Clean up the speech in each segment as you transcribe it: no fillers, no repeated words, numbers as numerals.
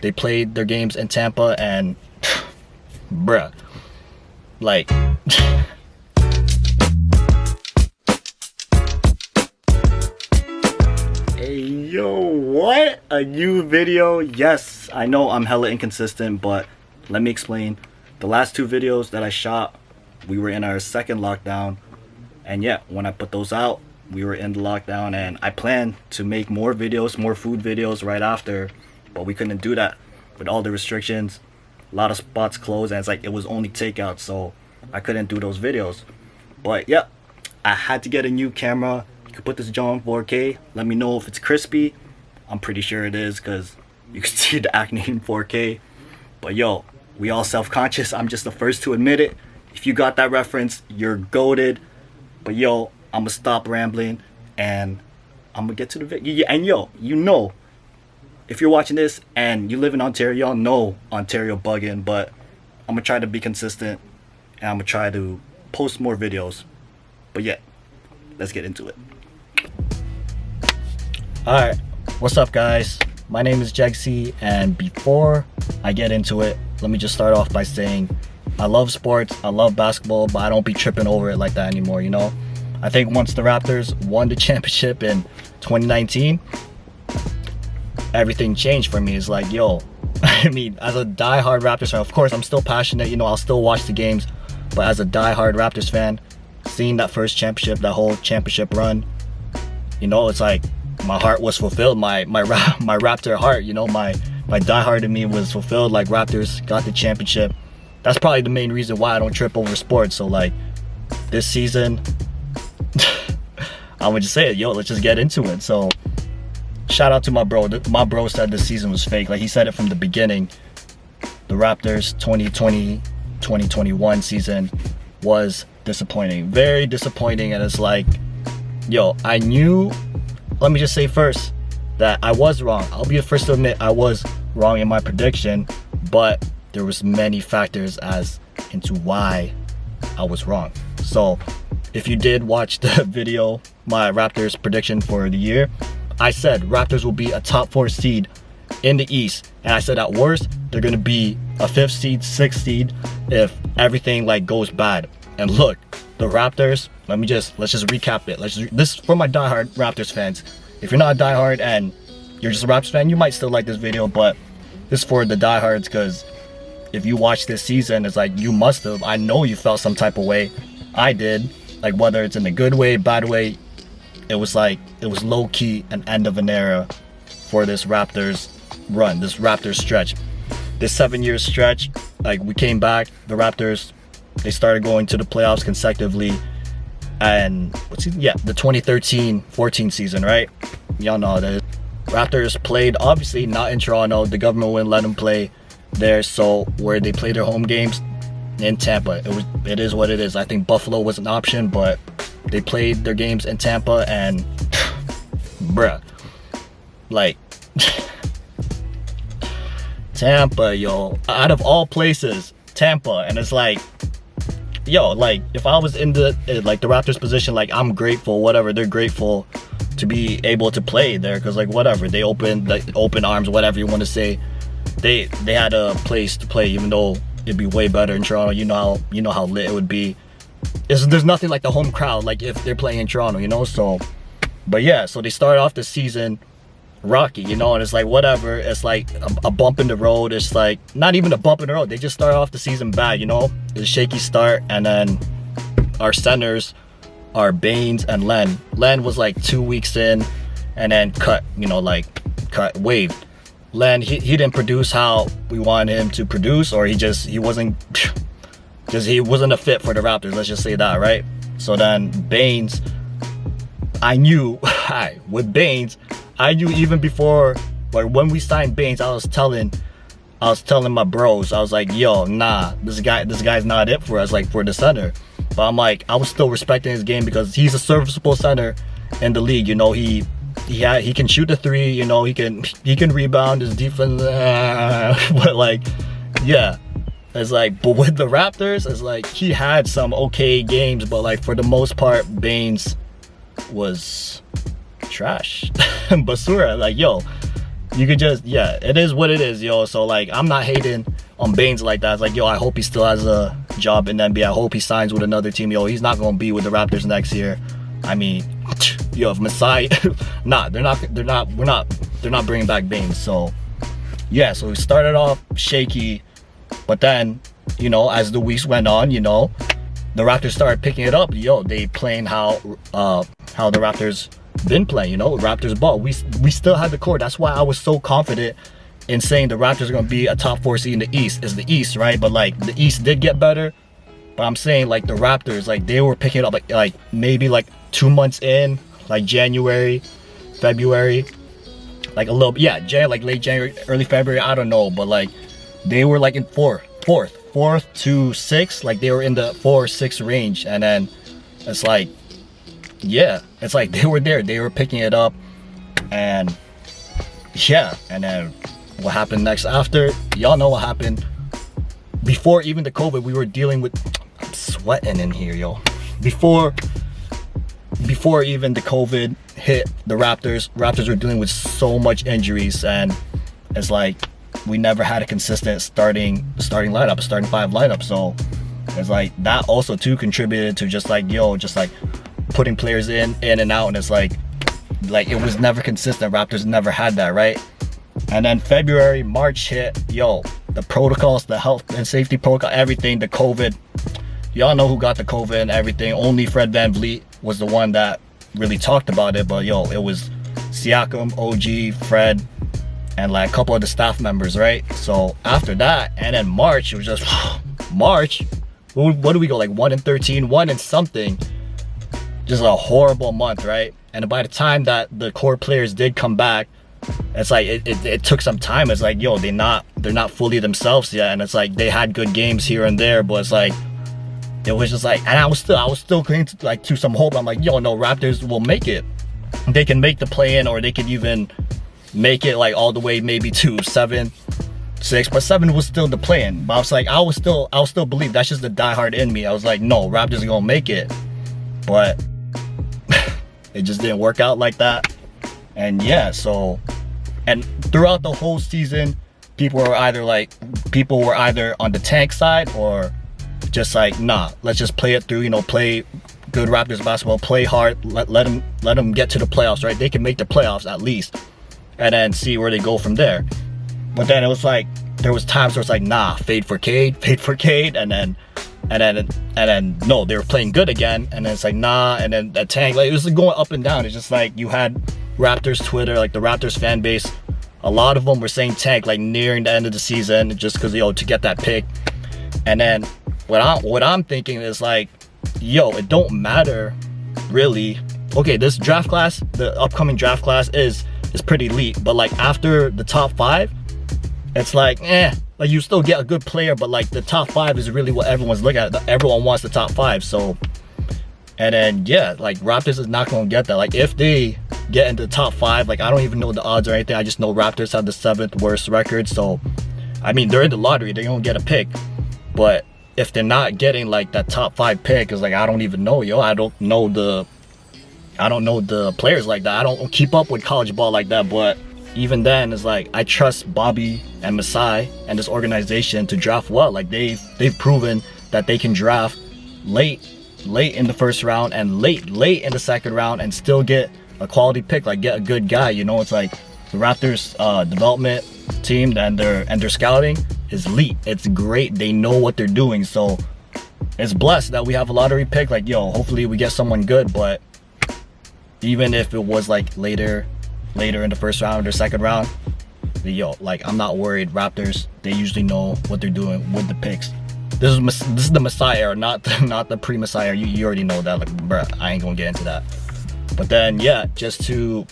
They played their games in Tampa and bruh, like hey yo, what? A new video? Yes, I know I'm hella inconsistent, but let me explain. The last two videos that I shot, we were in our second lockdown, and yeah, when I put those out, we were in the lockdown, and I planned to make more videos, more food videos right after, but we couldn't do that with all the restrictions. A lot of spots closed, and it's like it was only takeout, so I couldn't do those videos. But yeah, I had to get a new camera. You could put this on 4K. Let me know if it's crispy. I'm pretty sure it is because you can see the acne in 4K. But yo, we all self-conscious. I'm just the first to admit it. If you got that reference, you're goated. But yo, I'm gonna stop rambling and I'm gonna get to the video. And yo, you know, if you're watching this and you live in Ontario, y'all know Ontario bugging, but I'm gonna try to be consistent and I'm gonna try to post more videos. But yeah, let's get into it. Alright, what's up guys? My name is Jegsy, and before I get into it, let me just start off by saying I love sports, I love basketball, but I don't be tripping over it like that anymore, you know? I think once the Raptors won the championship in 2019, everything changed for me. It's like, yo, I mean, as a diehard Raptors fan, of course, I'm still passionate, you know, I'll still watch the games, but as a diehard Raptors fan, seeing that first championship, that whole championship run, you know, it's like my heart was fulfilled, my Raptor heart, you know, my diehard in me was fulfilled. Like, Raptors got the championship. That's probably the main reason why I don't trip over sports. So like this season, I would just say it, yo, let's just get into it. So shout out to my bro. My bro said this season was fake. Like, he said it from the beginning. The Raptors 2020-2021 season was disappointing, very disappointing. And it's like, yo, I knew, let me just say first that I was wrong. I'll be the first to admit I was wrong in my prediction, but there was many factors as into why I was wrong. So if you did watch the video, my Raptors prediction for the year, I said Raptors will be a top 4 seed in the East, and I said at worst they're gonna be a 5th seed, 6th seed if everything like goes bad. And look, the Raptors, let's just recap it. This is for my diehard Raptors fans. If you're not a diehard and you're just a Raptors fan, you might still like this video, but this is for the diehards, because if you watch this season, it's like you must have, I know you felt some type of way. I did, like whether it's in a good way, bad way, it was like, it was low-key an end of an era for this Raptors run, this Raptors stretch. This 7-year stretch, like we came back, the Raptors, they started going to the playoffs consecutively, and the 2013-14 season, right? Y'all know that Raptors played, obviously not in Toronto, the government wouldn't let them play there, so where they play their home games in Tampa, it is what it is. I think Buffalo was an option, but they played their games in Tampa, and bruh, like Tampa, yo, out of all places, Tampa. And it's like, yo, like if I was in the like the Raptors position, like I'm grateful, whatever, they're grateful to be able to play there, because like whatever, they opened the open arms, whatever you want to say, they had a place to play, even though it'd be way better in Toronto. You know how lit it would be. There's nothing like the home crowd, like if they're playing in Toronto, you know. So but yeah, so they started off the season rocky, you know, and it's like whatever, it's like a bump in the road. It's like not even a bump in the road, they just started off the season bad, you know. It's a shaky start, and then our centers are Baines and Len. Len was like 2 weeks in and then cut, you know, like waived. Len, he didn't produce how we wanted him to produce, or he wasn't a fit for the Raptors, let's just say that, right? So then Baines, I knew with Baines, I knew even before, like when we signed Baines, I was telling my bros, I was like, yo, nah, this guy's not it for us, like for the center. But I'm like, I was still respecting his game because he's a serviceable center in the league, you know. He can shoot the three, you know, he can rebound, his defense, but like, yeah, it's like, but with the Raptors, it's like he had some okay games, but like for the most part, Baines was trash. Basura, like, yo, you could just, yeah, it is what it is, yo. So like, I'm not hating on Baines like that. It's like, yo, I hope he still has a job in the NBA. I hope he signs with another team. Yo, he's not gonna be with the Raptors next year. I mean, yo, if Masai, they're not bringing back Baines. So yeah, so we started off shaky, but then, you know, as the weeks went on, you know, the Raptors started picking it up. Yo, they playing how the Raptors been playing, you know, Raptors ball. We still had the core. That's why I was so confident in saying the Raptors are going to be a top 4 seed in the East. It's the East, right? But like, the East did get better. But I'm saying, like, the Raptors, like, they were picking it up like maybe like 2 months in, like January, February, like a little, yeah, like late January, early February, I don't know, but like they were like in fourth to sixth, like they were in the 4-6 range. And then it's like, yeah, it's like they were there, they were picking it up. And yeah, and then what happened next after, y'all know what happened. Before even the COVID, we were dealing with, I'm sweating in here, yo. Before even the COVID hit the Raptors were dealing with so much injuries, and it's like we never had a consistent starting lineup, a starting 5 lineup. So it's like that also too contributed to just like, yo, just like putting players in and out, and it's like it was never consistent. Raptors never had that, right? And then February, March hit, yo, the protocols, the health and safety protocol, everything, the COVID. Y'all know who got the COVID and everything. Only Fred VanVleet was the one that really talked about it, but yo, it was Siakam, OG, Fred, and like a couple of the staff members, right? So after that, and then March, it was just March. What do we go, like 1-13, 1 and something? Just a horrible month, right? And by the time that the core players did come back, it's like it took some time. It's like, yo, they're not fully themselves yet, and it's like they had good games here and there, but it's like it was just like, and I was still clinging to, like, to some hope. I'm like, yo, no, Raptors will make it. They can make the play-in, or they could even make it like all the way maybe to 7, 6, but 7 was still the play-in. But I was like, I was still believe. That's just the diehard in me. I was like, no, Raptors are gonna make it, but it just didn't work out like that. And yeah, so, and throughout the whole season, people were either on the tank side, or just like, nah, let's just play it through, you know, play good Raptors basketball, play hard, let them get to the playoffs, right? They can make the playoffs at least, and then see where they go from there. But then it was like, there was times where it's like, nah, fade for Cade, and then no, they were playing good again, and then it's like, nah, and then the tank, like, it was going up and down. It's just like, you had Raptors Twitter, like the Raptors fan base, a lot of them were saying tank like nearing the end of the season, just because, yo, to get that pick. And then what I'm thinking is like, yo, it don't matter really. Okay, this draft class, the upcoming draft class is pretty elite, but like after the top 5, it's like, like you still get a good player, but like the top 5 is really what everyone's looking at. Everyone wants the top 5. So, and then yeah, like Raptors is not gonna get that. Like if they get into the top 5, like I don't even know the odds or anything. I just know Raptors have the 7th worst record. So I mean, they're in the lottery, they're gonna get a pick. But if they're not getting like that top 5 pick, it's like, I don't even know, yo. I don't know the players like that. I don't keep up with college ball like that. But even then, it's like, I trust Bobby and Masai and this organization to draft well. Like they've proven that they can draft late in the first round and late in the second round and still get a quality pick, like get a good guy. You know, it's like the Raptors development team and their scouting is elite. It's great. They know what they're doing. So it's blessed that we have a lottery pick. Like, yo, hopefully we get someone good. But even if it was like later in the first round or second round, yo, like I'm not worried. Raptors, they usually know what they're doing with the picks. This is the Messiah era, not the pre-Messiah era. You already know that. Like, bruh, I ain't gonna get into that. But then yeah, just to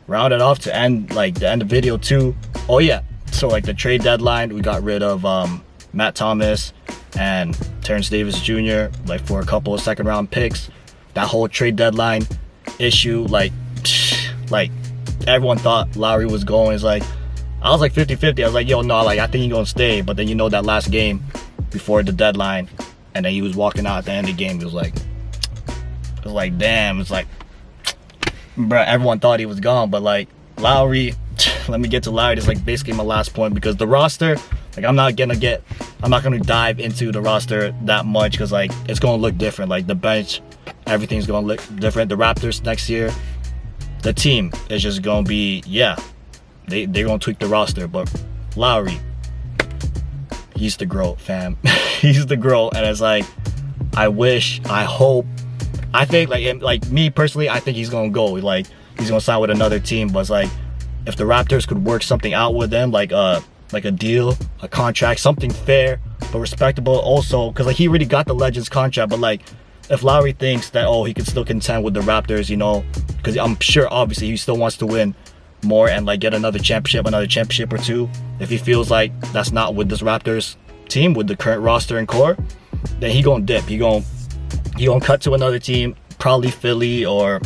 round it off, to end the video too. Oh yeah, so like the trade deadline, we got rid of Matt Thomas and Terrence Davis Jr. like for a couple of second round picks. That whole trade deadline issue, like everyone thought Lowry was going. It's like, I was like 50-50. I was like, yo, no, like I think he's gonna stay. But then, you know, that last game before the deadline, and then he was walking out at the end of the game, it was like damn, it's like, bruh, everyone thought he was gone. But like Lowry, let me get to Lowry. It's like basically my last point, because the roster, like I'm not gonna dive into the roster that much, because like it's gonna look different. Like the bench, everything's gonna look different. The Raptors next year, the team is just gonna be, yeah, they're gonna tweak the roster. But Lowry, he's the GOAT, fam. He's the GOAT, and it's like, I think like me personally, I think he's gonna go. Like he's gonna sign with another team. But it's like, if the Raptors could work something out with him, like a deal, a contract, something fair but respectable. Also, because like he already got the Legends contract, but like if Lowry thinks that, oh, he could still contend with the Raptors, you know, because I'm sure obviously he still wants to win more and like get another championship or two. If he feels like that's not with this Raptors team, with the current roster and core, then he gonna dip. He gonna cut to another team, probably Philly, or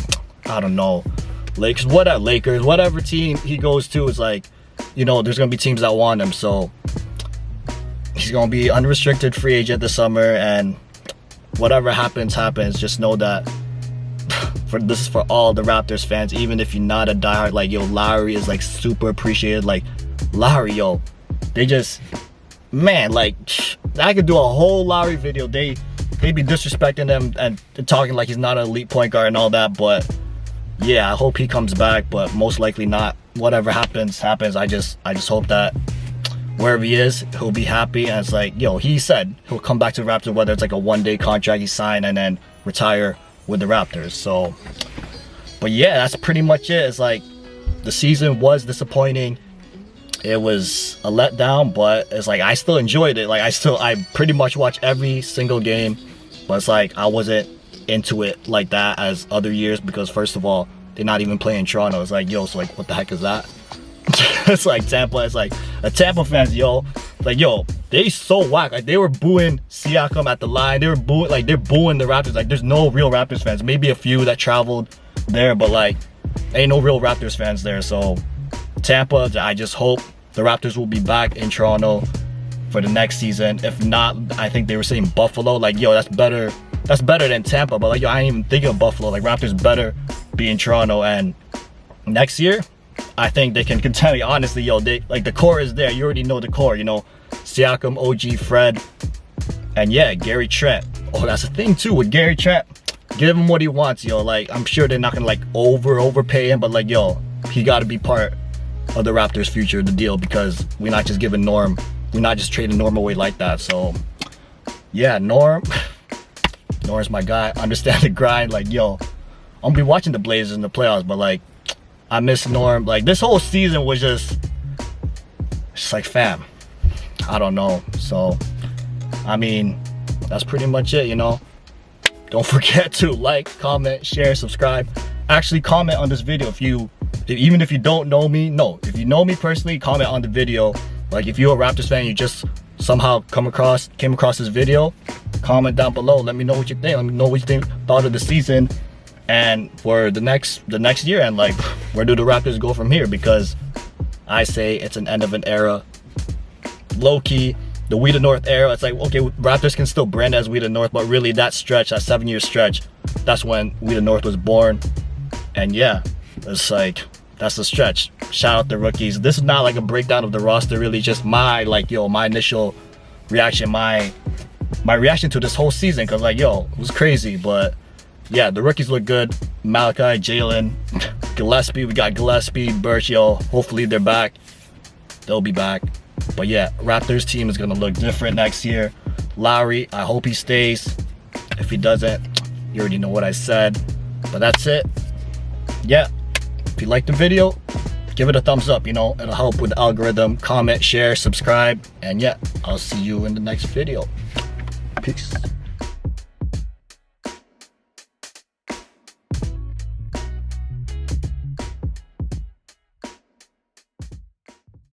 I don't know, Lakers, whatever team he goes to. Is like, you know, there's gonna be teams that want him. So he's gonna be unrestricted free agent this summer, and whatever happens. Just know that this is for all the Raptors fans. Even if you're not a diehard, like, yo, Lowry is like super appreciated. Like Lowry, yo, they just, man, like I could do a whole Lowry video. They be disrespecting him and talking like he's not an elite point guard and all that. But yeah, I hope he comes back, but most likely not. Whatever happens. I just hope that wherever he is, he'll be happy. And it's like, yo, he said he'll come back to the Raptors, whether it's like a one-day contract he signed and then retire with the Raptors. So, but yeah, that's pretty much it. It's like the season was disappointing. It was a letdown, but it's like I still enjoyed it. Like I pretty much watched every single game, but it's like I wasn't into it like that as other years, because first of all, they're not even playing Toronto. It's like, yo, so like what the heck is that? It's like Tampa. It's like the Tampa fans, yo, like, yo, they so whack. Like they were booing Siakam at the line. They were booing, like they're booing the Raptors. Like there's no real Raptors fans. Maybe a few that traveled there, but like ain't no real Raptors fans there. So Tampa, I just hope the Raptors will be back in Toronto for the next season. If not, I think they were saying Buffalo. Like, yo, that's better than Tampa. But like, yo, I ain't even thinking of Buffalo. Like Raptors better be in Toronto. And next year, I think they can contend. Honestly, yo, they, like, the core is there. You already know the core, you know, Siakam, OG, Fred, and yeah, Gary Trent. Oh, that's the thing too with Gary Trent. Give him what he wants, yo. Like, I'm sure they're not gonna like overpay him, but like, yo, he got to be part of the Raptors' future, the deal, because we're not just giving Norm, we're not just trading Norm away like that. So yeah, Norm's my guy. Understand the grind. Like, yo, I'm gonna be watching the Blazers in the playoffs, but like, I miss Norm. Like this whole season was just like, fam, I don't know. So I mean, that's pretty much it, you know. Don't forget to like, comment, share, subscribe. Actually comment on this video even if you don't know me. No, if you know me personally, comment on the video. Like if you're a Raptors fan, you just somehow came across this video, comment down below. Let me know what you think. Let me know what you think about the season and for the next year, and like, where do the Raptors go from here? Because I say it's an end of an era. Low-key, the We the North era, it's like, okay, Raptors can still brand as We the North, but really that stretch, that 7-year stretch, that's when We the North was born. And yeah, it's like, that's the stretch. Shout out the rookies. This is not like a breakdown of the roster, really just my, like, yo, my initial reaction, my reaction to this whole season, because like, yo, it was crazy. But yeah, the rookies look good. Malachi, Jalen, Gillespie, we got Gillespie, Birch, yo, hopefully they're back. They'll be back. But yeah, Raptors team is gonna look different next year. Lowry, I hope he stays. If he doesn't, you already know what I said. But that's it. Yeah, if you liked the video, give it a thumbs up, you know, it'll help with the algorithm. Comment, share, subscribe, and yeah, I'll see you in the next video. Peace.